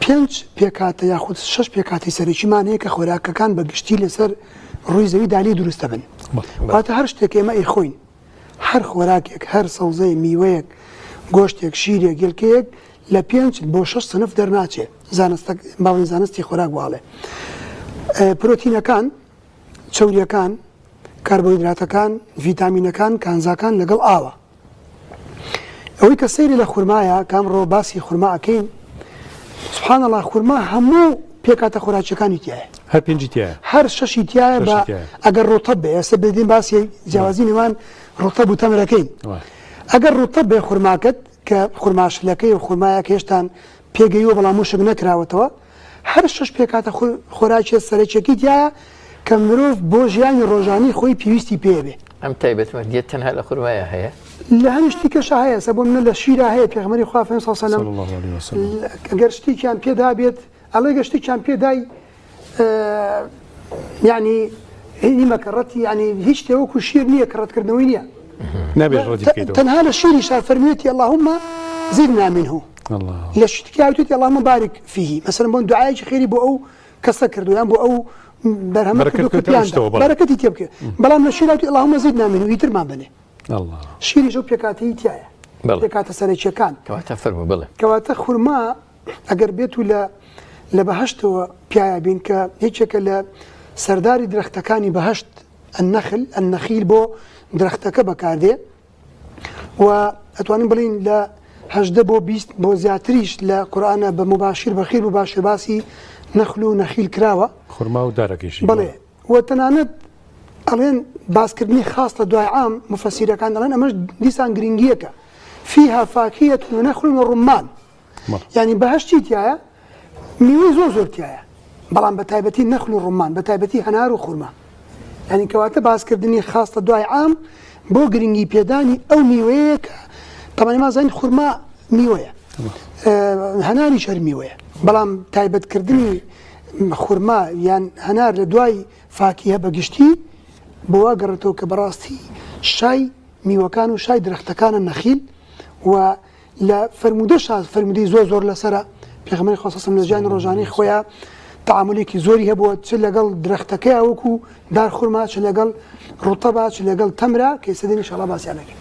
5 پێکاتە یاخود 6 پێکاتی سەرەکیمان هەیە کە خۆراکەکان بە گشتی لەسەر ڕووی زەوی دالی دروستە بن. واتە هەر شتێک ئێمە ئەیخۆین، هەر خۆراکێک، هەر سەوزەی، میوەیەک، گۆشتێک، شیرێک، گێلکەیەک لە 5 بۆ 6 سنف دەرناچێت. باڵی زانستی خۆراک واڵێ. پرۆتینەکان، چەوریەکان، کاربۆهیدراتەکان، ڤیتامینەکان، کانزاکان لەگەڵ ئاوە. ئەوەی کە سەیری لە خورمایە کامڕۆ باسی خورما ئەکەین، سبحان الله خورما هەموو پێکاتە خۆراکیەکانی تایە. هەر 5 تایە. هەر 6 تایە بە ئەگەر ڕۆتەب بێ. ئێستا بدین باسی جیاوازی نێوان ڕۆتەب و تەمرەکەین. ئەگەر ڕۆتەب بێ خورماکەت کە خورماشلەکەی و خورمایەکە هێشتان پێگەیوە بەڵام وشک نەکراوەتەوە، هەر 6 پێکاتە خۆراکی سەرەکیەکی تایە کە مرۆڤ بۆ ژیانی ڕۆژانی خۆی پێویستی پێ بێ. ئەم تایبەتمەندیە تەنها لە خورمایە هەیە؟ لە هەموو شتێکەشە هەیە. سە بۆ منە لە شیرە هەیە. پێغەمبەری خوا فەرمووی صلی الله علیه و سلم ئەگەر شتێکیان پێدا بێت ئەڵێ گە شتێکیان پێدای یعنی نیمە کەڕەتی یعنی هیچ شتێ وەکو شیر نییە، کەڕەتکردنەوەی نییە. تەنها لە شیریشا فەرموویەتی اللهم زدنا منه. لە شتێکی هاتوویەتی اللهم بارك فيه. مثلا بۆ دوعایەکی خێری بۆ ئەو کەسە کردو یان بۆ ئەو بەرهەمە بەرەکەتی تێ بکە. بەڵام لە شیر هاتووی اللهم زدنا منه ئیترمان بنێ. شیریش ئەو پێکاتەی تایە، پێکاتە سەرەکیەکان. کەواتە خورما ئەگەر بێت و لە بەهەشتەوە پیاە بین کە هیچێکە لە سەرداری درەختەکانی بەهەشت النەخیل بۆ درەختەکە بەکاردێ و ئەتوانین بڵین لە 18 بۆ 20 بۆ زیاتریش لە قورئانە بە مباشر بەخیر مباشر باسی نەخل و نەخیل کراوە. خورما و دارەکەیشی. بەڵێ و تەنانەت ئەڵێن باسکردنی خاص لە دوای عام مفەسیرەکان دەڵێن ئەمەش دیسان گرنگیەکە. فيها فاكهة ونخل ورمان. يعني بەهەشتی تایە، میوەی زۆر تایە، بەڵام بە تایبەتی نەخل و ڕومان، بە تایبەتی هەنار و خورما. يعني کەواتە باسکردنی خاص لە دوای عام بۆ گرنگی پێدانی ئەو میوەیە کە تەمەنی مازانین خورما میوەیە، هەناری شەر میوەیە، بەڵام تایبەتکردنی خورما یان هەنار لە دوای فاکیهە بەگشتی بۆ وا گەڕێتەوە کە بەڕاستی شای میوەکان و شای درەختەکانە نەخیل و لە فەرمودەی زۆر لەسرە. پێغەمبەری خوا صلی الله علیه و سلم لە ژیانی ڕۆژانەی خۆیان تعاملێکی زۆری هەبووە، چ لەگەڵ درەختەکەیە وەکو دار خورما، چ لەگەڵ ڕوتەبە، چ لەگەڵ تەمرە کە ئێستا دێن ئینشاءالله باسییان نەکەین.